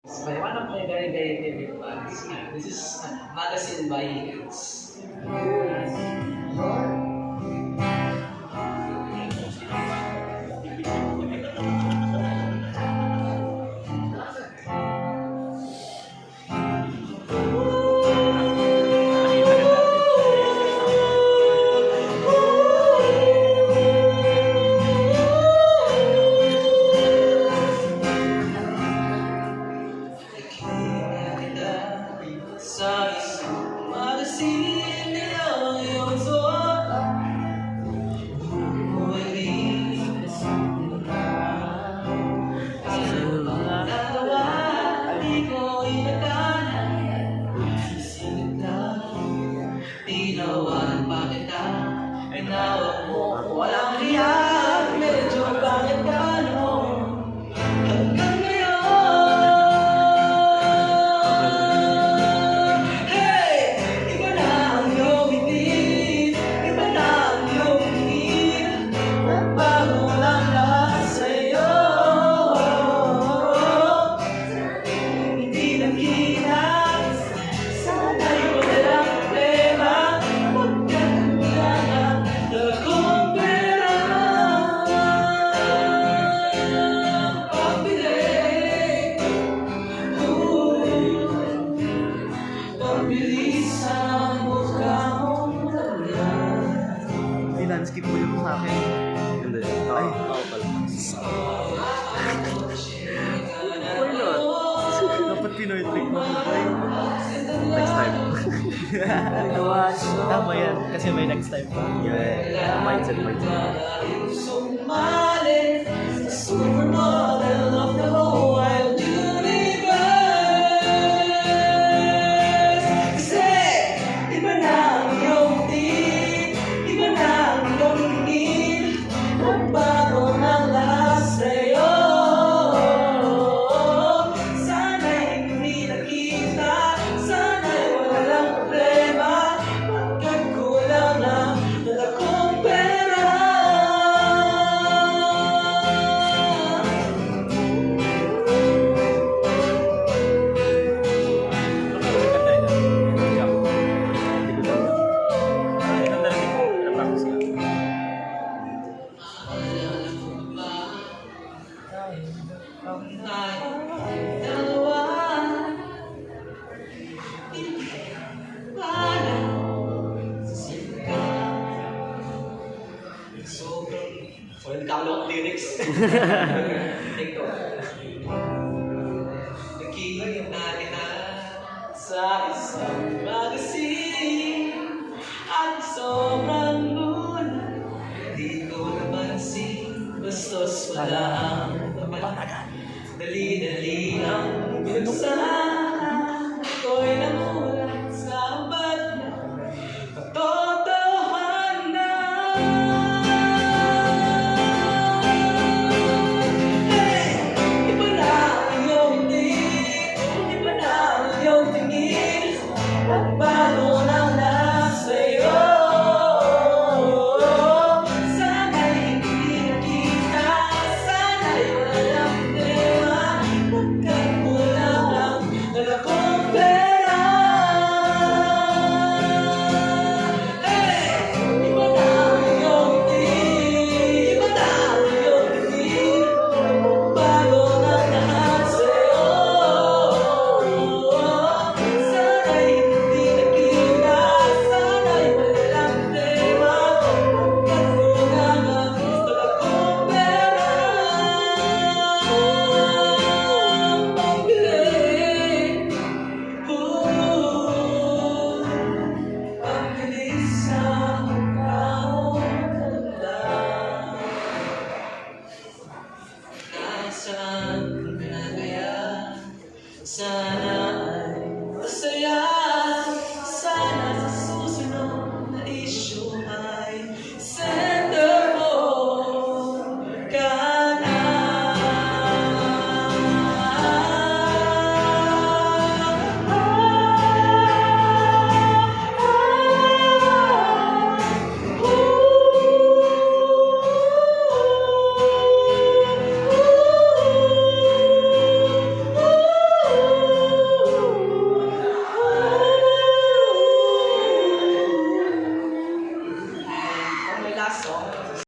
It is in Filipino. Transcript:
By one of my very, very favorite bands. This is Magazine by Hits. Sa isang magazine nilang iyong suot, umuwi sa pangalawa, di ko inakala, sisingit lang, tinawanan pa kita, tinawag mo, walang riyak, medyo bakit ka no, hanggang skip mo yun sa akin. Hindi. Ay, ako pala. why not? Dapat Pinoy trick mo ko tayo. Next time. Tama yan, kasi may next time pa. Yeah. Mindset. Sumali sa supermodel of the whole wide universe. Kasi iba na ang iyong tingin, iba na ang iyong tingin, magbago ng lahat sa'yo. Sana'y hindi nakita, sana'y walang problema, pagkat kulang lang dala kong pera. Walang kalong lyrics. Ito. Nakikita kita sa isang magazine at sobrang muna. Di ko napansin, bastos wala ang napalagan. Dali-dali ang binuksan. Ako'y namulat sa abad na bago ng lahat sa'yo. Sana'y hindi nakita, sana'y walang problema, pagkat kulang lang dala kong pera. Iba na ang iyong tingin, iba na ang iyong tingin, bago ng lahat sa'yo. Sana'y hindi nakita, sana'y walang problema, pagkat kulang lang dala kong pera. Pagbilis sa mukha mo talaga. Nasaan ka na kaya? Sana